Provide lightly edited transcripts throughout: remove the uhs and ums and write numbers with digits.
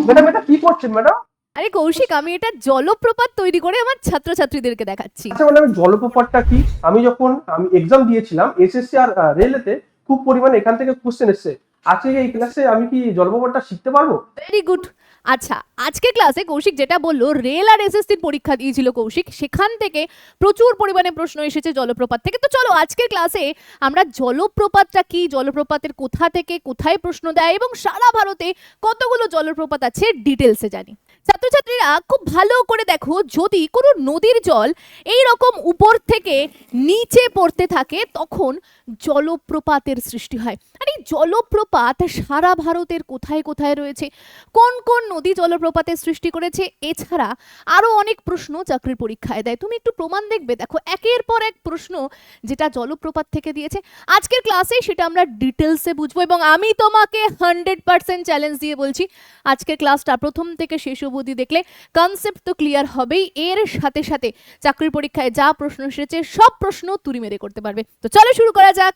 Madam এটা কি করছেন ম্যাডাম? আরে কৌশিক, আমি এটা জলপ্রপাত তৈরি করে আমার ছাত্রছাত্রীদেরকে দেখাচ্ছি। আচ্ছা ম্যাডাম, জলপ্রপাতটা কি? আমি এক্সাম দিয়েছিলাম এসএসসি আর রেলেতে, খুব পরিমাণে এখান থেকে কোশ্চেন এসেছে। আজকে এই ক্লাসে আমি কি জলপ্রপাতটা শিখতে পারবো? Very good. আচ্ছা, আজকের ক্লাসে কৌশিক যেটা বললো, রেল আর এসএসসির পরীক্ষা দিয়েছিল কৌশিক, সেখান থেকে প্রচুর পরিমাণে প্রশ্ন এসেছে জলপ্রপাত থেকে। তো চলো আজকের ক্লাসে আমরা জলপ্রপাতটা কি, জলপ্রপাতের কোথা থেকে কোথায় প্রশ্ন দেয় এবং সারা ভারতে কতগুলো জলপ্রপাত আছে ডিটেলসে জানি। ছাত্রছাত্রীরা খুব ভালো করে দেখো, যদি কোনো নদীর জল এই রকম উপর থেকে নিচে পড়তে থাকে তখন জলপ্রপাতের সৃষ্টি হয়। আর এই জলপ্রপাত সারা ভারতের কোথায় কোথায় রয়েছে, কোন কোন নদী জলপ্রপাতের সৃষ্টি করেছে, এছাড়া আরো অনেক প্রশ্ন চাকরির পরীক্ষায় দেয়। তুমি একটু প্রমাণ দেখবে, দেখো একের পর এক প্রশ্ন যেটা জলপ্রপাত থেকে দিয়েছে। আজকের ক্লাসে সেটা আমরা ডিটেলসে বুঝবো এবং আমি তোমাকে 100% চ্যালেঞ্জ দিয়ে বলছি, আজকের ক্লাসটা প্রথম থেকে শেষ অবধি দেখলে কনসেপ্ট তো ক্লিয়ার হবেই, এর সাথে সাথে চাকরির পরীক্ষায় যা প্রশ্ন এসেছে সব প্রশ্ন তুড়ি মেরে করতে পারবে। তো চলো শুরু করা যাক।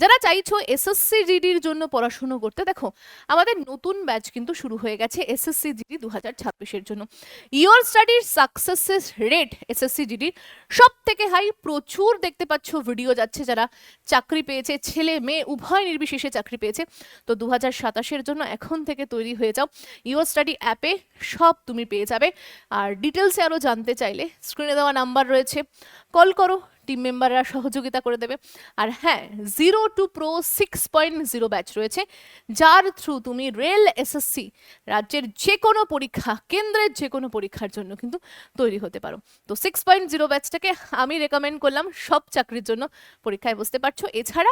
যারা চাইছো এসএসসি জিডির জন্য পড়াশোনা করতে, দেখো আমাদের নতুন ব্যাচ কিন্তু শুরু হয়ে গেছে এসএসসি জিডি 2026 এর জন্য। ইওর স্টাডির সাকসেস রেট এসএসসি জিডির সব থেকে হাই। প্রচুর দেখতে পাচ্ছ ভিডিও যাচ্ছে যারা চাকরি পেয়েছে, ছেলে মেয়ে উভয় নির্বিশেষে চাকরি পেয়েছে। তো 2027 জন্য এখন থেকে তৈরি হয়ে যাও। ইওর স্টাডি অ্যাপে সব তুমি পেয়ে যাবে। আর ডিটেলসে আরও জানতে চাইলে স্ক্রিনে দেওয়া নাম্বার রয়েছে, কল করো, টিম মেম্বাররা সহযোগিতা করে দেবে। আর হ্যাঁ, 0 to Pro 6.0 ব্যাচ রয়েছে, যার থ্রু তুমি রেল, এসএসসি, রাজ্যের যে কোনো পরীক্ষা, কেন্দ্রের যে কোনো পরীক্ষার জন্য কিন্তু তৈরি হতে পারো। তো 6.0 ব্যাচটাকে আমি রেকমেন্ড করলাম সব চাকরির জন্য পরীক্ষায় বসতে পারছো। এছাড়া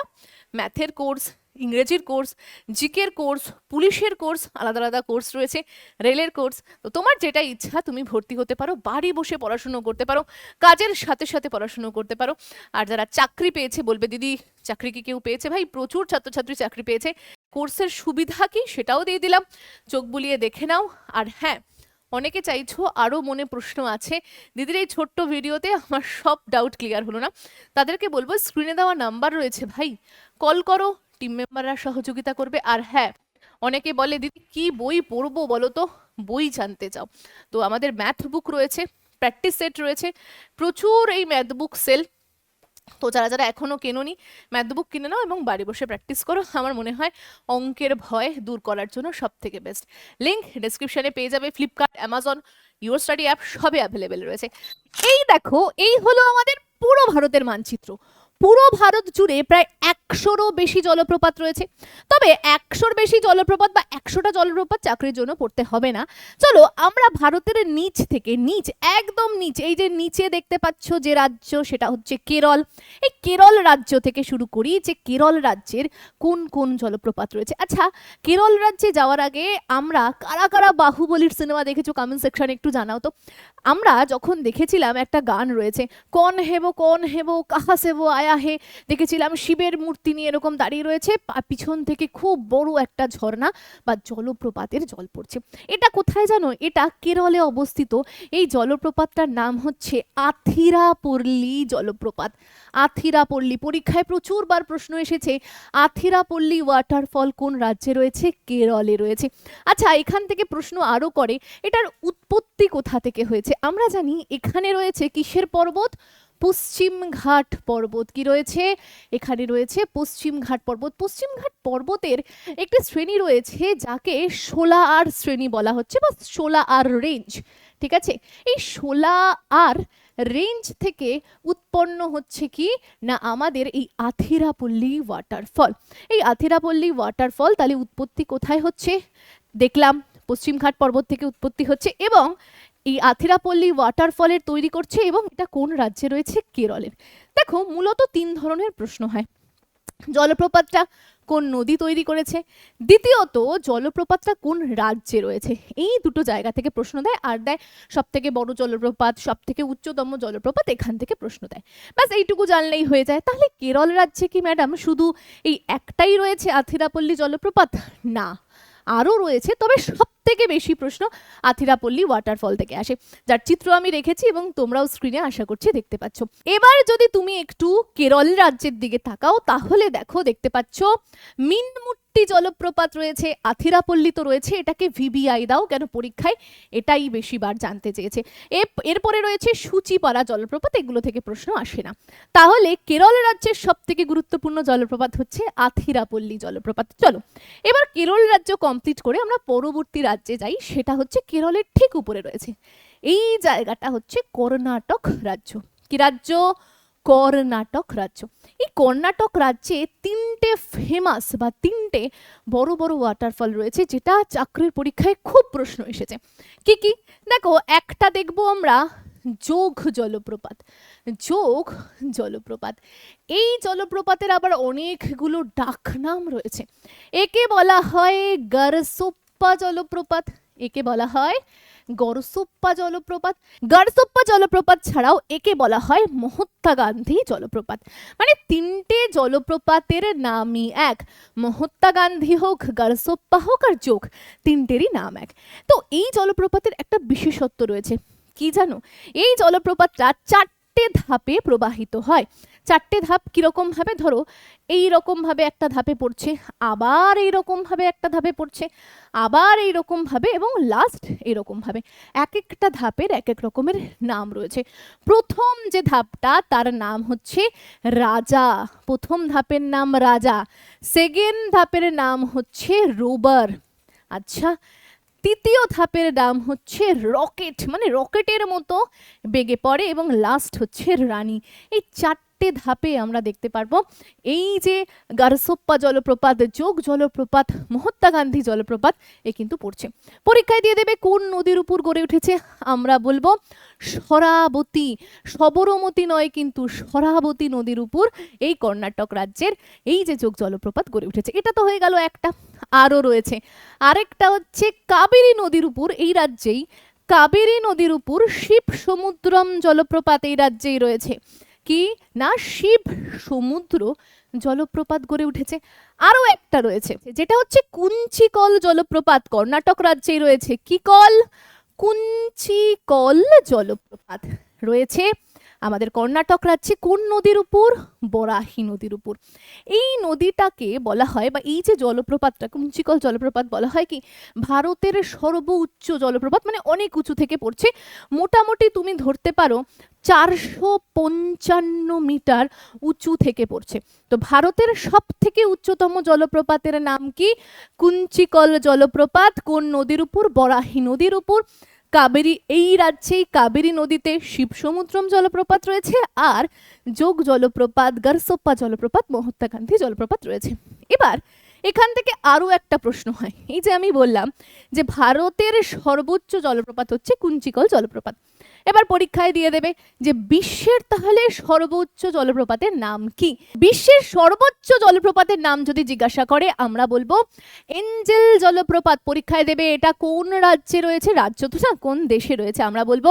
ম্যাথের কোর্স, ইংরেজির কোর্স, জিকের কোর্স, পুলিশের কোর্স, আলাদা আলাদা কোর্স রয়েছে, রেলের কোর্স। তো তোমার যেটা ইচ্ছা তুমি ভর্তি হতে পারো, বাড়ি বসে পড়াশুনো করতে পারো, কাজের সাথে সাথে পড়াশুনো করতে পারো। আর যারা চাকরি পেয়েছে বলবে, দিদি চাকরি কি কেউ পেয়েছে? ভাই প্রচুর ছাত্রছাত্রী চাকরি পেয়েছে। কোর্সের সুবিধা কি সেটাও দিয়ে দিলাম, চোখ বুলিয়ে দেখে নাও। আর হ্যাঁ, অনেকে চাইছো আরও মনে প্রশ্ন আছে, দিদির এই ছোট্ট ভিডিওতে আমার সব ডাউট ক্লিয়ার হলো না, তাদেরকে বলবো স্ক্রিনে দেওয়া নাম্বার রয়েছে ভাই, কল করো, টিম মেম্বাররা সহযোগিতা করবে। আর হ্যাঁ, অনেকে বলে দিদি কি বই পড়বো বলো তো, বই জানতে চাও, তো আমাদের ম্যাথ বুক রয়েছে, প্র্যাকটিস সেট রয়েছে, প্রচুর এই ম্যাথ বুক সেল। তো যারা যারা এখনো কেনোনি, ম্যাথ বুক কিনে নাও এবং বাড়ি বসে প্র্যাকটিস করো। আমার মনে হয় অঙ্কের ভয় দূর করার জন্য সব থেকে বেস্ট। লিঙ্ক ডেসক্রিপশনে পেয়ে যাবে, Flipkart, Amazon, your study app সবে অ্যাভেলেবেল রয়েছে। এই দেখো, এই হলো আমাদের পুরো ভারতের মানচিত্র। পুরো ভারত জুড়ে প্রায় 100রও বেশি জলপ্রপাত রয়েছে। তবে 100র বেশি জলপ্রপাত বা 100টা জলপ্রপাত চাকরির জন্য পড়তে হবে না। চলো আমরা ভারতের নিচ থেকে, একদম নিচ, এই যে নিচে দেখতে পাচ্ছ যে রাজ্য, সেটা হচ্ছে কেরল। এই কেরল রাজ্য থেকে শুরু করি, যে কেরল রাজ্যের কোন কোন জলপ্রপাত রয়েছে। আচ্ছা, কেরল রাজ্যে যাওয়ার আগে আমরা কারা কারা বাহুবলীর সিনেমা দেখেছো কমেন্ট সেকশনে একটু জানাও তো। আমরা যখন দেখেছিলাম, একটা গান রয়েছে, কন হেবো কাহা সে वो आया है, দেখেছিলাম শিবের মূর্তি নিয়ে এরকম দাঁড়িয়ে রয়েছে, পিছন থেকে খুব বড় একটা ঝর্ণা বা জলপ্রপাতের জল পড়ছে। এটা কোথায় জানো? এটা কেরলে অবস্থিত। এই জলপ্রপাতটার নাম হচ্ছে আথিরাপল্লী জলপ্রপাত। আথিরাপল্লী, পরীক্ষায় প্রচুরবার প্রশ্ন এসেছে, আথিরাপল্লী ওয়াটারফল কোন রাজ্যে রয়েছে? কেরলে রয়েছে। আচ্ছা, এখান থেকে প্রশ্ন আরো করে, এটার উৎপত্তি কোথা থেকে হয়েছে? আমরা জানি এখানে রয়েছে কিসের পর্বত? পশ্চিম ঘাট পর্বত। কি রয়েছে? এখানে রয়েছে পশ্চিম ঘাট পর্বত। পশ্চিম ঘাট পর্বতের একটি শ্রেণী রয়েছে যাকে শোলাআর শ্রেণী বলা হচ্ছে, বা শোলাআর রেঞ্জ। ঠিক আছে, এই শোলাআর রেঞ্জ থেকে উৎপন্ন হচ্ছে কি না আমাদের এই আথিরাপল্লী ওয়াটারফল। এই আথিরাপল্লী ওয়াটারফল তাহলে উৎপত্তি কোথায় হচ্ছে? দেখলাম পশ্চিম ঘাট পর্বত থেকে উৎপত্তি হচ্ছে, এবং এই আথিরাপল্লী ওয়াটারফলের তৈরি করছে, এবং এটা কোন রাজ্যে রয়েছে? কেরলের। দেখো, মূলত 3 ধরনের প্রশ্ন হয়। জলপ্রপাতটা কোন নদী তৈরি করেছে, দ্বিতীয়ত জলপ্রপাতটা কোন রাজ্যে রয়েছে। এই দুটো জায়গা থেকে প্রশ্ন দেয়, আর দেয় সব থেকে বড় জলপ্রপাত, সব থেকে উচ্চতম জলপ্রপাত, এখান থেকে প্রশ্ন দেয়। ব্যাস এইটুকু জানলেই হয়ে যায়। তাহলে কেরল রাজ্যে কি ম্যাডাম শুধু এই একটাই রয়েছে আথিরাপল্লী জলপ্রপাত? না, আরও রয়েছে, তবে সব থেকে বেশি প্রশ্ন আথিরাপল্লী ওয়াটারফল থেকে আসে, যার চিত্র আমি রেখেছি এবং তোমরাও স্ক্রিনে আশা করছি দেখতে পাচ্ছ। এবার যদি তুমি একটু কেরল রাজ্যের দিকে তাকাও তাহলে দেখতে পাচ্ছ মিনমুট্টি জলপ্রপাত রয়েছে, আথিরাপল্লী তো রয়েছে, এটাকে ভিবিআই দাও কেন পরীক্ষায় এটাই বেশিবার জানতে চেয়েছে। এরপরে রয়েছে সূচিপাড়া জলপ্রপাত, এগুলো থেকে প্রশ্ন আসে না। তাহলে কেরল রাজ্যের সব থেকে গুরুত্বপূর্ণ জলপ্রপাত হচ্ছে আথিরাপল্লী জলপ্রপাত। চলো এবার কেরল রাজ্য কমপ্লিট করে আমরা পরবর্তী রাজ্যে যাই, সেটা হচ্ছে কেরলের ঠিক উপরে রয়েছে এই জায়গাটা হচ্ছে কর্ণাটক রাজ্য। কি রাজ্য? কর্ণাটক রাজ্য। এই কর্ণাটক রাজ্যে তিনটে ফেমাস বা তিনটে বড় বড় ওয়াটারফল রয়েছে, যেটা চাকরির পরীক্ষায় খুব প্রশ্ন এসেছে। কি কি দেখো, একটা দেখবো আমরা যোগ জলপ্রপাত। যোগ জলপ্রপাত, এই জলপ্রপাতের আবার অনেকগুলো ডাকনাম রয়েছে। একে বলা হয় গারসোপ্পা জলপ্রপাত, একে বলা হয় গরসোপ্পা জলপ্রপাত। গরসোপ্পা জলপ্রপাত ছাড়াও একে বলা হয় মহাত্মা গান্ধী জলপ্রপাত। মানে তিনটে জলপ্রপাতের নামই এক, মহাত্মা গান্ধী হোক, গরসোপ্পা হোক আর যোগ, তিনটেরই নাম এক। তো এই জলপ্রপাতের একটা বিশেষত্ব রয়েছে, কি জানো? এই জলপ্রপাতটা চারটে ধাপে প্রবাহিত হয়। চারটে ধাপ কিরকম ভাবে? ধরো এইরকম ভাবে একটা ধাপে পড়ছে, আবার এইরকম ভাবে একটা ধাপে পড়ছে, আবার এইরকম ভাবে, এবং লাস্ট এরকম ভাবে। এক একটা ধাপের এক এক রকমের নাম রয়েছে। প্রথম যে ধাপটা তার নাম হচ্ছে রাজা, প্রথম ধাপের নাম রাজা। সেকেন্ড ধাপের নাম হচ্ছে রোবার। আচ্ছা, তৃতীয় ধাপের নাম হচ্ছে রকেট, মানে রকেটের মতো বেগে পড়ে, এবং লাস্ট হচ্ছে রানী। এই চারটে ধাপে আমরা দেখতে পারবো এই যে গারসোপ্পা জলপ্রপাত, যোগ জলপ্রপাত, মহাত্মা গান্ধী জলপ্রপাত এ কিন্তু পড়ছে। পরীক্ষায় দিয়ে দেবে কোন নদীর উপর গড়ে উঠেছে, আমরা বলবো সরাবতী। সবরমতী নয় কিন্তু সরাবতী নদীর উপর এই কর্ণাটক রাজ্যের এই যে যোগ জলপ্রপাত গড়ে উঠেছে। এটা তো হয়ে গেল একটা। আরও রয়েছে আরেকটা হচ্ছে কাবেরী নদীর উপর, এই রাজ্যেই কাবেরী নদীর উপর শিব সমুদ্রম জলপ্রপাত এই রাজ্যেই রয়েছে। কি না, শিব সমুদ্র জলপ্রপাত গড়ে উঠেছে। আরো একটা রয়েছে যেটা হচ্ছে কুঞ্চিকল জলপ্রপাত, কর্ণাটক রাজ্যেই রয়েছে। কি কল? কুঞ্চিকল জলপ্রপাত রয়েছে আমাদের কর্ণাটক রাজ্যে। কোন নদীর উপর? বরাহি নদীর উপর। এই নদীটাকে বলা হয়, বা এই যে জলপ্রপাতটা কুঞ্চিকল জলপ্রপাত বলা হয় কি ভারতের সর্বোচ্চ জলপ্রপাত, মানে অনেক উঁচু থেকে পড়ছে। মোটামুটি তুমি ধরতে পারো 455 মিটার উঁচু থেকে পড়ছে। তো ভারতের সব থেকে উচ্চতম জলপ্রপাতের নাম কি? কুঞ্চিকল জলপ্রপাত। কোন নদীর উপর? বরাহি নদীর উপর। কাবেরী, এই রাজ্যেই কাবেরী নদীতে শিব সমুদ্রম জলপ্রপাত রয়েছে, আর যোগ জলপ্রপাত, গারসোপ্পা জলপ্রপাত, মহাত্মা গান্ধী জলপ্রপাত রয়েছে। এবার এখান থেকে আরো একটা প্রশ্ন হয়, এই যে আমি বললাম যে ভারতের সর্বোচ্চ জলপ্রপাত হচ্ছে কুঞ্চিকল জলপ্রপাত। এবার পরীক্ষায় দিয়ে দেবে যে বিশ্বের তাহলে সর্বোচ্চ জলপ্রপাতের নাম কি? বিশ্বের সর্বোচ্চ জলপ্রপাতের নাম যদি জিজ্ঞাসা করে আমরা বলবো এঞ্জেল জলপ্রপাত। পরীক্ষায় দেবে এটা কোন রাজ্যে রয়েছে, রাজ্য তো না, কোন দেশে রয়েছে, আমরা বলবো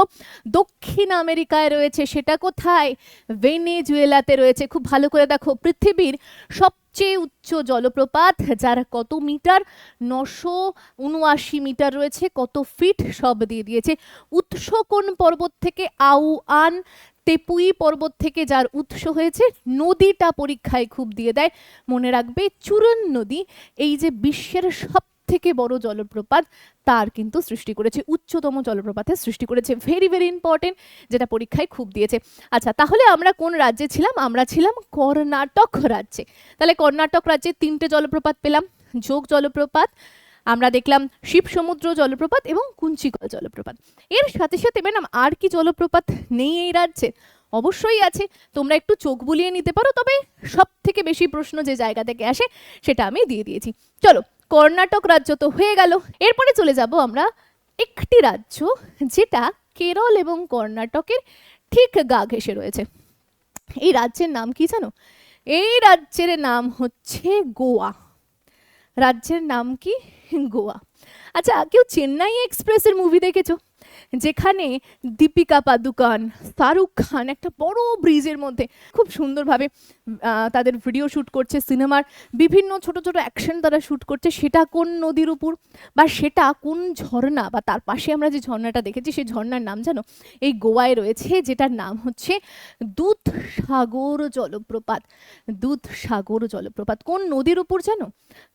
দক্ষিণ আমেরিকায় রয়েছে। সেটা কোথায়? ভেনেজুয়েলাতে রয়েছে। খুব ভালো করে দেখো, পৃথিবীর সবচেয়ে উচ্চ জলপ্রপাত, যার কত মিটার? 979 মিটার রয়েছে। কত ফিট? সব দিয়ে দিয়েছে। উৎস কোন পর্বত থেকে? আউয়ান তেপুই পর্বত থেকে যার উৎস হয়েছে। নদীটা পরীক্ষায় খুব দিয়ে দেয়, মনে রাখবে চুরন নদী এই যে বিশ্বের সব থেকে বড় জলপ্রপাত তার কিন্তু সৃষ্টি করেছে, উচ্চতম জলপ্রপাতের সৃষ্টি করেছে। ভেরি ভেরি ইম্পর্টেন্ট, যেটা পরীক্ষায় খুব দিয়েছে। আচ্ছা, তাহলে আমরা কোন রাজ্যে ছিলাম? আমরা ছিলাম কর্ণাটক রাজ্যে। তাহলে কর্ণাটক রাজ্যে তিনটে জলপ্রপাত পেলাম, যোগ জলপ্রপাত, আমরা দেখলাম শিব সমুদ্র জলপ্রপাত এবং কুঞ্চিকল জলপ্রপাত। এর সাথে সাথে ম্যাডাম আর কি জলপ্রপাত নেই এই রাজ্যে? অবশ্যই আছে, তোমরা একটু চোখ বুলিয়ে নিতে পারো, তবে সব থেকে বেশি প্রশ্ন যে জায়গা থেকে আসে সেটা আমি দিয়ে দিয়েছি। চলো, কর্ণাটক রাজ্য তো হয়ে গেল। এরপরে চলে যাব আমরা একটি রাজ্য যেটা কেরল এবং কর্ণাটকের ঠিক গা ঘেঁষে রয়েছে। এই রাজ্যের নাম কি জানো? এই রাজ্যের নাম হচ্ছে গোয়া। রাজ্যের নাম কি? গোয়া। আচ্ছা, কেউ চেন্নাই এক্সপ্রেসের মুভি দেখেছো? যেখানে দীপিকা পাদুকোন, শাহরুখ খান একটা বড় ব্রিজের মধ্যে খুব সুন্দরভাবে তাদের ভিডিও শ্যুট করছে, সিনেমার বিভিন্ন ছোট ছোট অ্যাকশন তারা শ্যুট করছে। সেটা কোন নদীর উপর বা সেটা কোন ঝর্ণা, বা তার পাশে আমরা যে ঝর্ণাটা দেখেছি সেই ঝর্ণার নাম জানো? এই গোয়ায় রয়েছে, যেটার নাম হচ্ছে দুধসাগর জলপ্রপাত। দুধসাগর জলপ্রপাত কোন নদীর উপর জানো?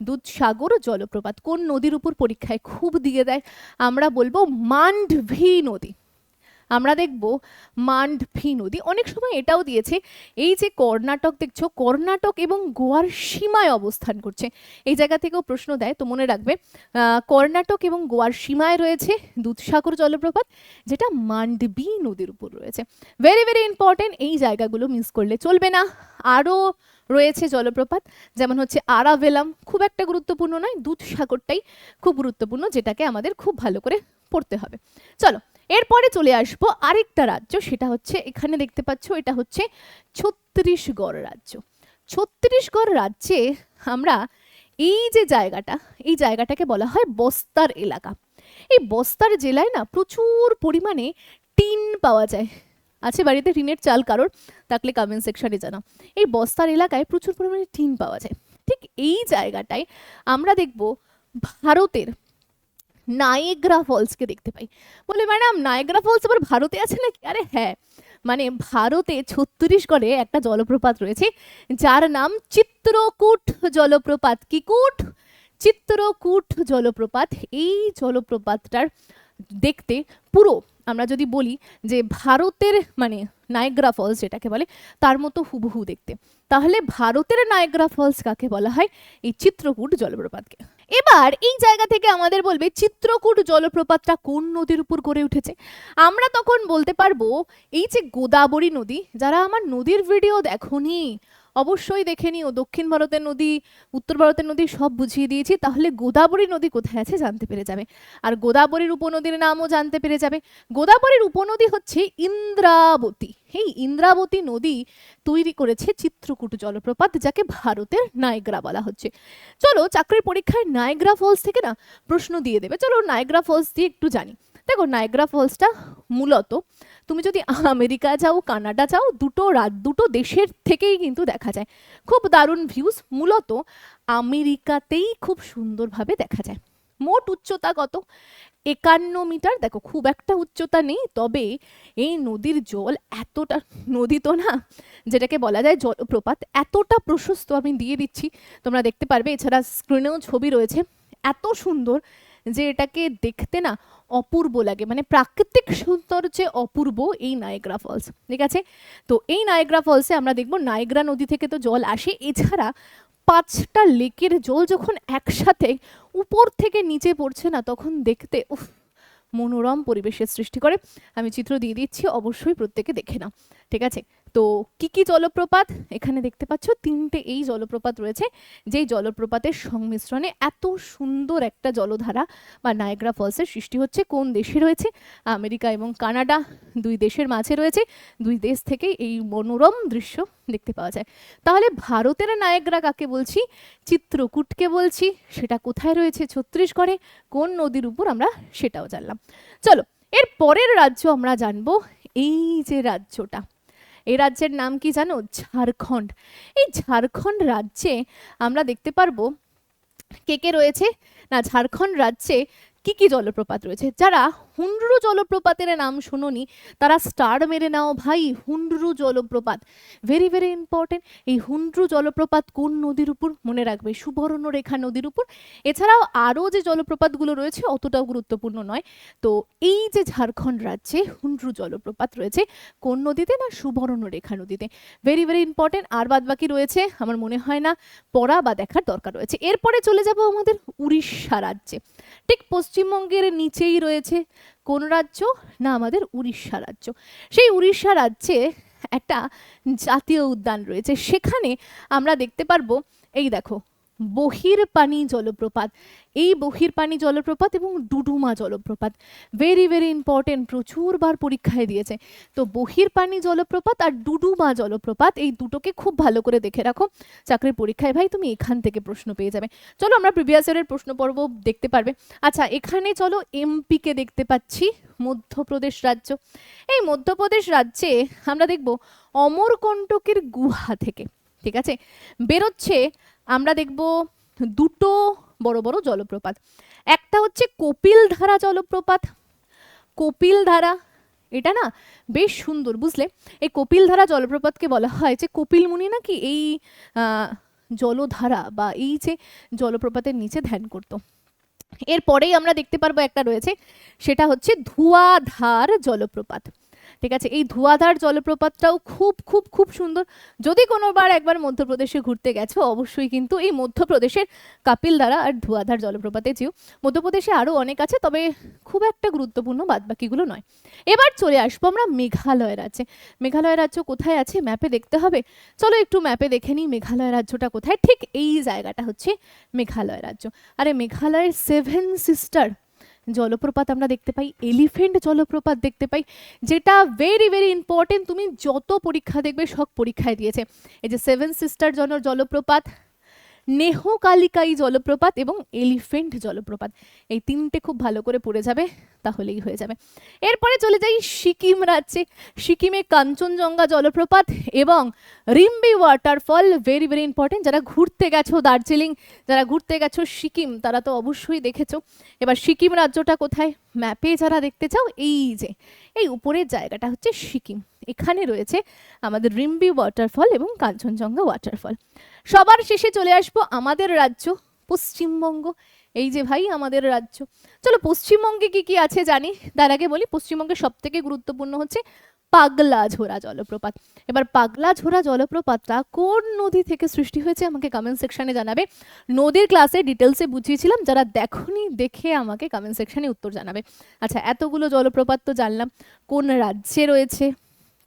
দুধসাগর জলপ্রপাত কোন নদীর উপর পরীক্ষায় খুব দিয়ে দেয়? আমরা বলবো মান্ডভি নদী। আমরা দেখব মান্ডভি নদী। অনেক সময় এটাও দিয়েছে, এই যে কর্ণাটক দেখছো, কর্ণাটক এবং গোয়ার সীমায় অবস্থান করছে, এই জায়গা থেকেও প্রশ্ন দেয়। তো মনে রাখবে কর্ণাটক এবং গোয়ার সীমায় রয়েছে দুধসাগর জলপ্রপাত, যেটা মান্ডভি নদীর উপর রয়েছে। ভেরি ভেরি ইম্পর্টেন্ট, এই জায়গাগুলো মিস করলে চলবে না। আরও রয়েছে জলপ্রপাত, যেমন হচ্ছে আরাভেলাম, খুব একটা গুরুত্বপূর্ণ নয়, দুধসাগরটাই খুব গুরুত্বপূর্ণ, যেটাকে আমাদের খুব ভালো করে পড়তে হবে। চলো এরপরে চলে আসবো আরেকটা রাজ্য, সেটা হচ্ছে এখানে দেখতে পাচ্ছ, এটা হচ্ছে ছত্তিশগড় রাজ্য। ছত্তিশগড় রাজ্যে আমরা এই যে জায়গাটা, এই জায়গাটাকে বলা হয় বস্তার এলাকা। এই বস্তার জেলায় না প্রচুর পরিমাণে টিন পাওয়া যায়। আছে বাড়িতে টিনের চাল কারোর? থাকলে কমেন্ট সেকশনে জানাও। এই বস্তার এলাকায় প্রচুর পরিমাণে টিন পাওয়া যায়। ঠিক এই জায়গাটায় আমরা দেখব ভারতের নায়েগ্রা ফলসকে দেখতে পাই। বলে ম্যাডাম নায়েগ্রা ফলস আবার ভারতে আছে নাকি? আরে হ্যাঁ, মানে ভারতে ছত্তিশগড়ে একটা জলপ্রপাত রয়েছে যার নাম চিত্রকূট জলপ্রপাত। কি কূট? চিত্রকূট জলপ্রপাত। এই জলপ্রপাতটার দেখতে পুরো, আমরা যদি বলি যে ভারতের মানে নায়েগ্রা ফলস যেটাকে বলে তার মতো হুবহু দেখতে, তাহলে ভারতের নায়েগ্রা ফলস কাকে বলা হয়? এই চিত্রকূট জলপ্রপাতকে। এবার এই জায়গা থেকে আমাদের বলবে চিত্রকূট জলপ্রপাতটা কোন নদীর উপর গড়ে উঠেছে। আমরা তখন বলতে পারবো এই যে গোদাবরী নদী। যারা আমার নদীর ভিডিও দেখোনি অবশ্যই দেখে নিও, দক্ষিণ ভারতের নদী, উত্তর ভারতের নদী সব বুঝিয়ে দিয়েছি, তাহলে গোদাবরী নদী কোথায় আছে জানতে পেরে যাবে। আর গোদাবরীর উপনদীর নামও জানতে পেরে যাবে। গোদাবরীর উপনদী হচ্ছে ইন্দ্রাবতী। এই ইন্দ্রাবতী নদী তৈরি করেছে চিত্রকূট জলপ্রপাত, যাকে ভারতের নায়েগ্রা বলা হচ্ছে। চলো চাকরির পরীক্ষায় নায়েগ্রা ফলস থেকে না প্রশ্ন দিয়ে দেবে, চলো নায়েগ্রা ফলস দিয়ে একটু জানি। দেখো নায়েগ্রা ফলসটা মূলত তুমি যদি আমেরিকা যাও, কানাডা যাও, দুটো দেশের থেকেই কিন্তু দেখা যায়। খুব দারুণ ভিউজ, মূলত আমেরিকাতেই খুব সুন্দরভাবে দেখা যায়। মোট উচ্চতা কত? 51 মিটার। দেখো খুব একটা উচ্চতা নেই, তবে এই নদীর জল এতটা, নদী তো না, যেটাকে বলা যায় জলপ্রপাত, এতটা প্রশস্ত, আমি দিয়ে দিচ্ছি তোমরা দেখতে পারবে, এছাড়া স্ক্রিনেও ছবি রয়েছে, এত সুন্দর যে এটাকে দেখতে না অপূর্ব লাগে, মানে প্রাকৃতিক সৌন্দর্যে অপূর্ব এই নায়েগ্রা ফলস। ঠিক আছে, তো এই নায়েগ্রা ফলসে আমরা দেখব নায়েগ্রা নদী থেকে তো জল আসে, এছাড়া 5টা লেকের জল যখন একসাথে উপর থেকে নিচে পড়ছে না, তখন দেখতে উফ, মনোরম পরিবেশের সৃষ্টি করে। আমি চিত্র দিয়ে দিচ্ছি, অবশ্যই প্রত্যেকে দেখে নাও। ঠিক আছে, তো কি কি জলপ্রপাত এখানে দেখতে পাচ্ছ? 3টে এই জলপ্রপাত রয়েছে, যেই জলপ্রপাতের সংমিশ্রণে এত সুন্দর একটা জলধারা বা নায়েগ্রা ফলসের সৃষ্টি হচ্ছে। কোন দেশে রয়েছে? আমেরিকা এবং কানাডা, দুই দেশের মাঝে রয়েছে। দুই দেশ থেকে এই মনোরম দৃশ্য দেখতে পাওয়া যায়। তাহলে ভারতের নায়েগ্রা কাকে বলছি? চিত্রকূটকে বলছি। সেটা কোথায় রয়েছে? ছত্তিশগড়ে। কোন নদীর উপর আমরা সেটাও জানলাম। চলো এর পরের রাজ্য আমরা জানবো, এই যে রাজ্যটা, এই রাজ্যের নাম কি জানো? ঝাড়খণ্ড। এই ঝাড়খণ্ড রাজ্যে আমরা দেখতে পারবো কে কে রয়েছে না, ঝাড়খণ্ড রাজ্যে কি কি জলপ্রপাত রয়েছে। যারা হুন্ডরু জলপ্রপাতের নাম শুনোনি তারা স্টার মেরে নাও ভাই, হুন্ডরু জলপ্রপাত ভেরি ভেরি ইম্পর্টেন্ট। এই হুন্ডরু জলপ্রপাত কোন নদীর উপর? মনে রাখবে সুবর্ণরেখা নদীর উপর। এছাড়াও আরও যে জলপ্রপাতগুলো রয়েছে অতটাও গুরুত্বপূর্ণ নয়। তো এই যে ঝাড়খণ্ড রাজ্যে হুন্ডরু জলপ্রপাত রয়েছে কোন নদীতে? না সুবর্ণরেখা নদীতে। Very very important. আর বাদ বাকি রয়েছে আমার মনে হয় না পড়া বা দেখার দরকার রয়েছে। এরপরে চলে যাব আমাদের উড়িষ্যা রাজ্যে। ঠিক পশ্চিমবঙ্গের নিচেই রয়েছে কোন রাজ্য? না আমাদের উড়িষ্যা রাজ্য। সেই উড়িষ্যা রাজ্যে একটা জাতীয় উদ্যান রয়েছে, সেখানে আমরা দেখতে পারবো এই দেখো বহিরপানি জলপ্রপাত, এই বহিরপানি জলপ্রপাত এবং ডুডুমা জলপ্রপাত ভেরি ভেরি ইম্পর্টেন্ট, প্রচুরবার পরীক্ষায় দিয়েছে। তো বহিরপানি জলপ্রপাত আর ডুডুমা জলপ্রপাত এই দুটোকে খুব ভালো করে দেখে রাখো, চাকরির পরীক্ষায় ভাই তুমি এখান থেকে প্রশ্ন পেয়ে যাবে। চলো আমরা প্রিভিয়াস ইয়ারের প্রশ্ন পর্ব দেখতে পারবে। আচ্ছা এখানে চলো এমপি কে দেখতে পাচ্ছি, মধ্যপ্রদেশ রাজ্য। এই মধ্যপ্রদেশ রাজ্যে আমরা দেখব অমরকণ্টকের গুহা থেকে, ঠিক আছে, বেরোচ্ছে আমরা দেখব দুটো বড় বড় জলপ্রপাত। একটা হচ্ছে কপিলধারা জলপ্রপাত, কপিলধারা এটা না বেশ সুন্দর বুঝলে। এই কপিলধারা জলপ্রপাতকে বলা হয় যে কপিল মুনি নাকি এই জলধারা বা এই যে জলপ্রপাতের নিচে ধ্যান করতো। এরপরেই আমরা দেখতে পারবো একটা রয়েছে, সেটা হচ্ছে ধুয়াধার জলপ্রপাত, ঠিক আছে। এই ধুয়াধার জলপ্রপাতটাও খুব খুব খুব সুন্দর। যদি কোনোবার একবার মধ্যপ্রদেশে ঘুরতে গেছো অবশ্যই কিন্তু এই মধ্যপ্রদেশের কাপিলধারা আর ধুয়াধার জলপ্রপাতে যেও। মধ্যপ্রদেশে আরও অনেক আছে, তবে খুব একটা গুরুত্বপূর্ণ, বাদবাকিগুলো নয়। এবার চলে আসবো আমরা মেঘালয় রাজ্যে। মেঘালয় রাজ্য কোথায় আছে ম্যাপে দেখতে হবে, চলো একটু ম্যাপে দেখে নিই মেঘালয় রাজ্যটা কোথায়। ঠিক এই জায়গাটা হচ্ছে মেঘালয় রাজ্য। আরে মেঘালয়ের 7 সিস্টার জলপ্রপাত আমরা দেখতে পাই, এলিফেন্ট জলপ্রপাত দেখতে পাই, যেটা ভেরি ভেরি ইম্পর্টেন্ট, তুমি যত পরীক্ষা দেখবে সব পরীক্ষায় দিয়েছে। এই যে 7 সিস্টার জলপ্রপাত, নেহকালিকাই জলপ্রপাত এবং এলিফেন্ট জলপ্রপাত, এই তিনটে খুব ভালো করে পড়ে যাবে, তাহলেই হয়ে যাবে। এরপরে চলে যাই সিকিম রাজ্যে। সিকিমে কাঞ্চনজঙ্ঘা জলপ্রপাত এবং Rimbi waterfall very very important. যারা ঘুরতে গেছো দার্জিলিং, যারা ঘুরতে গেছো সিকিম, তারা তো অবশ্যই দেখেছো। এবার সিকিম রাজ্যটা কোথায় ম্যাপে যারা দেখতে চাও, এই যে এই উপরের জায়গাটা হচ্ছে সিকিম, এখানে রয়েছে আমাদের রিম্বি ওয়াটারফল এবং কাঞ্চনজঙ্ঘা ওয়াটারফল। সবার শেষে চলে আসবো আমাদের রাজ্য পশ্চিমবঙ্গ। এই যে ভাই আমাদের রাজ্য। চলো পশ্চিমবঙ্গে কি কি আছে জানি, তার আগে বলি পশ্চিমবঙ্গের সব থেকে গুরুত্বপূর্ণ হচ্ছে পাগলাঝোড়া জলপ্রপাত। এবার পাগলাঝোড়া জলপ্রপাতটা কোন নদী থেকে সৃষ্টি হয়েছে আমাকে কমেন্ট সেকশনে জানাবে। নদীর ক্লাসে ডিটেলসে বুঝিয়েছিলাম, যারা দেখোনি দেখে আমাকে কমেন্ট সেকশনে উত্তর জানাবে। আচ্ছা এতগুলো জলপ্রপাত তো জানলাম, কোন রাজ্যে রয়েছে,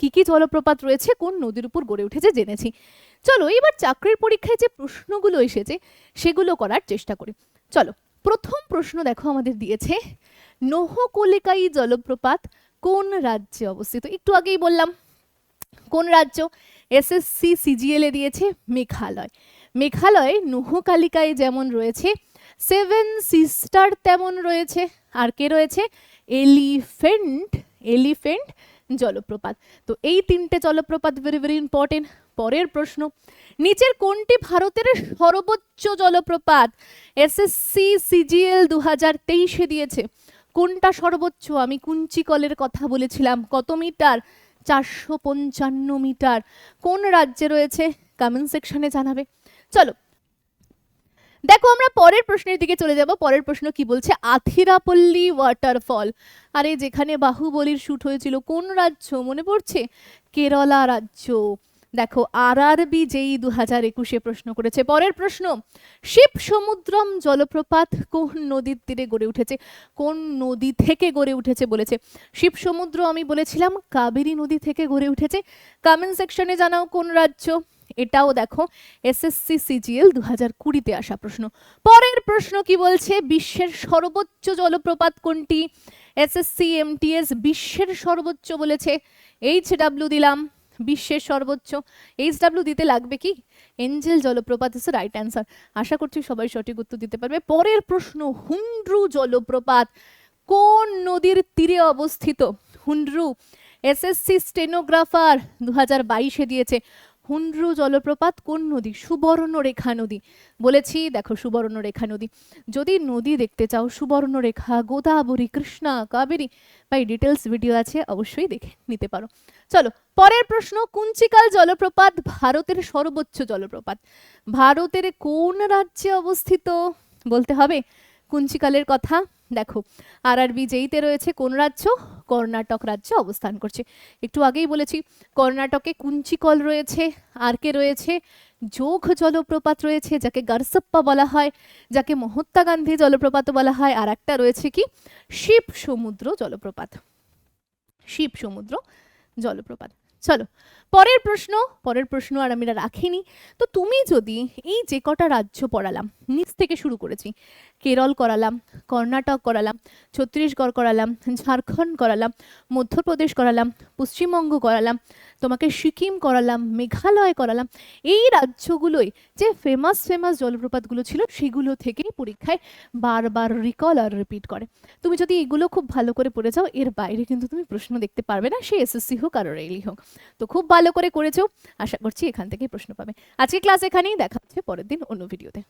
কি কি জলপ্রপাত রয়েছে, কোন নদীর উপর গড়ে উঠেছে জেনেছি। চলো এবার চাকরির পরীক্ষায় যে প্রশ্নগুলো এসেছে সেগুলো করার চেষ্টা করি। চলো প্রথম প্রশ্ন দেখো আমাদের দিয়েছে, নহকলিকাই জলপ্রপাত কোন রাজ্যে অবস্থিত। একটু আগেই বললাম কোন রাজ্য, এসএসসি সিজিএল এ দিয়েছে মেঘালয়। মেঘালয় নহকালিকায় যেমন রয়েছে 7 সিস্টার তেমন রয়েছে, আর কে রয়েছে এলিফেন্ট, এলিফেন্ট জলপ্রপাত। তো এই তিনটে জলপ্রপাত ভেরি ভেরি ইম্পর্টেন্ট। পরের প্রশ্ন, নিচের কোনটি ভারতের সর্বোচ্চ জলপ্রপাত, এসএসসি সিজিএল 2023 দিয়েছে। কোনটা সর্বোচ্চ, আমি কুঞ্চিকলের কথা বলেছিলাম, কত মিটার, 455 মিটার। কোন রাজ্যে রয়েছে কমেন্ট সেকশনে জানাবে। চলো দেখো আমরা পরের প্রশ্নের দিকে চলে যাব। পরের প্রশ্ন কি বলছে, আথিরাপল্লী ওয়াটারফল, আরে যেখানে বাহুবলীর শুট হয়েছিল, কোন রাজ্য মনে পড়ছে, কেরালা রাজ্য। দেখো আরআরবি যেই 2021 প্রশ্ন করেছে। পরের প্রশ্ন, শিব সমুদ্রম জলপ্রপাত কোন নদীর তীরে গড়ে উঠেছে, কোন নদী থেকে গড়ে উঠেছে বলেছে। শিব সমুদ্র আমি বলেছিলাম কাবেরী নদী থেকে গড়ে উঠেছে। কমেন্ট সেকশনে জানাও কোন রাজ্য। এটাও দেখো এসএসসি সিজিএল 2020 আসা প্রশ্ন। পরের প্রশ্ন কি বলছে, বিশ্বের সর্বোচ্চ জলপ্রপাত কোনটি, এসএসসি এমটিএস বিশ্বের সর্বোচ্চ বলেছে, এইচডব্লিউ দিলাম বিশ্বের সর্বোচ্চ। এইচডব্লিউ দিতে লাগবে কি, এঞ্জেল জলপ্রপাত ইজ রাইট অ্যান্সার। আশা করছি সবাই সঠিক উত্তর দিতে পারবে। পরের প্রশ্ন, হুন্ড্রু জলপ্রপাত কোন নদীর তীরে অবস্থিত, হুন্ড্রু এসএসসি স্টেনোগ্রাফার 2022 দিয়েছে। হুন্ড্রু জলপ্রপাত কোন নদী, সুবর্ণরেখা নদী বলেছি। দেখো সুবর্ণরেখা নদী, যদি নদী দেখতে চাও সুবর্ণরেখা, গোদাবরী, কৃষ্ণা, কাবেরী, ভাই ডিটেলস ভিডিও আছে অবশ্যই দেখে নিতে পারো। চলো পরের প্রশ্ন, কুঞ্চিকাল জলপ্রপাত ভারতের সর্বোচ্চ জলপ্রপাত, ভারতের কোন রাজ্যে অবস্থিত বলতে হবে কুঞ্চিকালের কথা। দেখো আরআরবি যেইতে রয়েছে কোন রাজ্য, কর্ণাটক রাজ্যে অবস্থান করছে। একটু আগেই বলেছি কর্ণাটকে কুঞ্চিকল রয়েছে, আর কে রয়েছে যোগ জলপ্রপাত রয়েছে যাকে গারসপ্পা বলা হয়, যাকে মহাত্মা গান্ধী জলপ্রপাত বলা হয়, আর একটা রয়েছে কি শিব সমুদ্র জলপ্রপাত, শিব সমুদ্র জলপ্রপাত। চলো পরের প্রশ্ন আর আমি রাখিনি। তো তুমি যদি এই যে কটা রাজ্য পড়ালাম, নিচ থেকে শুরু করেছি, কেরল করালাম, কর্ণাটক করালাম, ছত্তিশগড় করালাম, ঝাড়খণ্ড করালাম, মধ্যপ্রদেশ করালাম, পশ্চিমবঙ্গ করালাম, তোমাকে সিকিম করালাম, মেঘালয় করালাম, এই রাজ্যগুলোই যে ফেমাস জলপ্রপাতগুলো ছিল সেগুলো থেকেই পরীক্ষায় বারবার রিকল আর রিপিট করে। তুমি যদি এগুলো খুব ভালো করে পড়ে যাও, এর বাইরে কিন্তু তুমি প্রশ্ন দেখতে পারবে না, সে এসএসসি হোক আর রেলই হোক। তো খুব ভালো করে করেছো, আশা করছি এখান থেকেই প্রশ্ন পাবে। আজকে ক্লাস এখানেই, দেখা হচ্ছে পরের দিন অন্য ভিডিওতে।